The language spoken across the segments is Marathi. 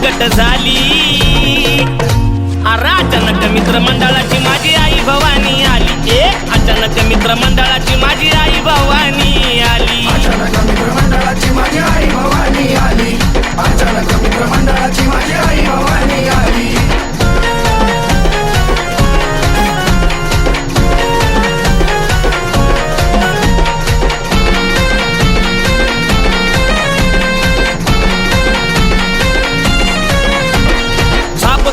प्रगट झाली। अचानक मित्रमंडळाची माझी आई भवानी आली। अचानक मित्रमंडळाची माझी आई भवानी आली। अचानक मित्रमंडळाची माझी आई भवानी आली। अचानक मित्रमंडळाची माझी आई भवानी आली।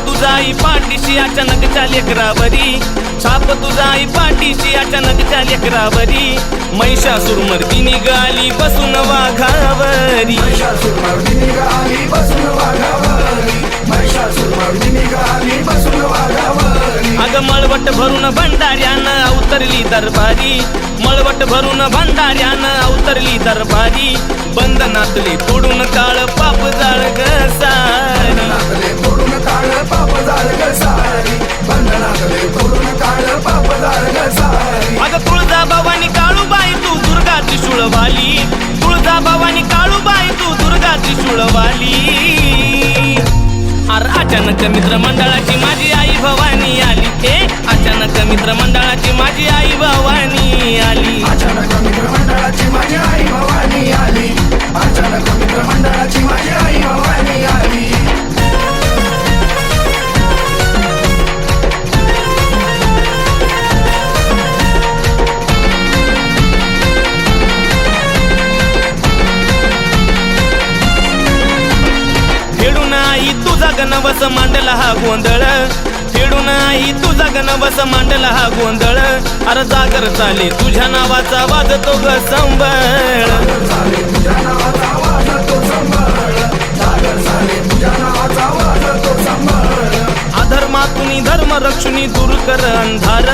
तुझाई पाठीशी अचानकच्या लेकरावरी, छाप तुझाई पाठीशी अचानकच्या लेकरावरी। महिषासूर मर्दिनी निघाली बसून वाघावरी। महिषासूर मर्दिनी निघाली बसून वाघावरी। महिषासूर मर्दिनी निघाली बसून वाघावरी। अग मळवट भरून भंडाऱ्यानं अवतरली दरबारी। मळवट भरून भंडाऱ्यानं अवतरली दरबारी। बंधनातले तोडून काळ पाप जाळ ग सारी। बंधनातले तोडून काळ पाप जाळ ग सारी। बंधनातले तोडून काळ पाप जाळ ग सारी। अग तुळजा भवानी काळूबाई तू दुर्गा त्रिशूळवाली। तुळजा भवानी काळूबाई तू दुर्गा त्रिशूळवाली। अचानक मित्रमंडळाची माझी आई भवानी आली। अचानक मित्रमंडळाची माझी आई भवानी आली। अचानक मित्रमंडळाची माझी आई भवानी आली। अचानक मित्रमंडळाची माझी आई भवानी आली। फेडून आई तुझा गणवस मांडला हा गोंधळ। फेडून आई तुझा गणवस मांडला हा गोंधळ। अरे जागर चाले तुझ्या नावाचा वाजतो ग संबळ। तुझ्या नावाचा वाजतो संबळ। जागर झाले तुझ्या नावाचा वाजतो संबळ। अधर्मातुनी धर्म रक्षुनी दूर कर अंधार।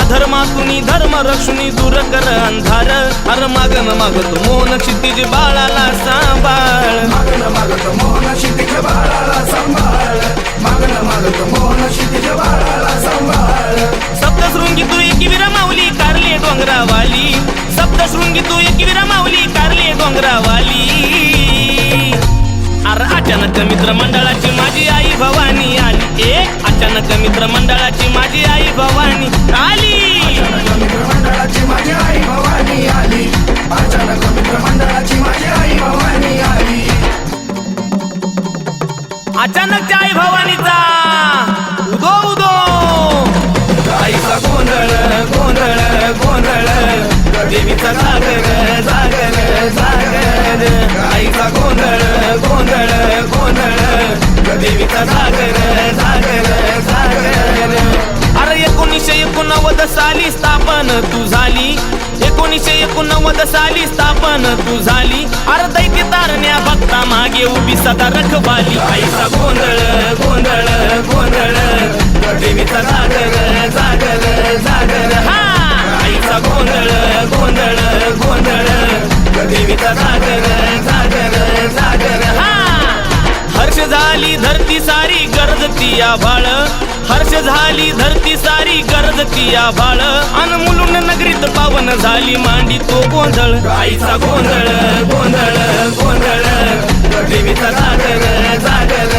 अधर्मातुनी धर्म रक्षुनी दूर कर अंधार। अरे मागन मागतो मोहन क्षितिज बाळाला सांभाळ। मागन मागतो मोहन क्षितिज बाळाला सांभाळ। मागन मागतो मोहन क्षितिज बाळाला सांभाळ। सप्तशृंगी तू एकवीरा माऊली कारले डोंगरावाली। सप्तशृंगी तू एकवीरा माऊली कारले डोंगरावाली। अचानक मित्रमंडळाची माझी आई भवानी आली। अचानक मित्रमंडळाची माझी आई भवानी आली। अचानक मित्रमंडळाची माझी आई भवानी आली। अचानक मित्रमंडळाची माझी आई भवानी आली। अचानकच्या आई भवानीचा उदो उदो। आईचा गोंधळ गोंधळ गोंधळ। देवीचा जागर जागर जागर। आईचा गोंधळ गोंधळ गोंधळ। देवीचा जागर जागर जागर। अरे 1989 साली स्थापन तू झाली। 1989 साली स्थापन तू झाली। अरे दैत्य तारण्या भक्ता मागे उभी सदा रखवाली। आईचा गोंधळ गोंधळ गोंधळ। देवीचा जागर जागर जागर। हा आईचा गोंधळ गोंधळ गोंधळ। देवीचा जागर जागर जागर। हा हर्ष झाली धरती सारी गरजती आभाळ। हर्ष झाली धरती सारी गरजती आभाळ। अन मुलुंड नगरीत पावन झाली मांडी तो गोंधळ। आईचा गोंधळ गोंधळ गोंधळ। देवीचा जागर जागर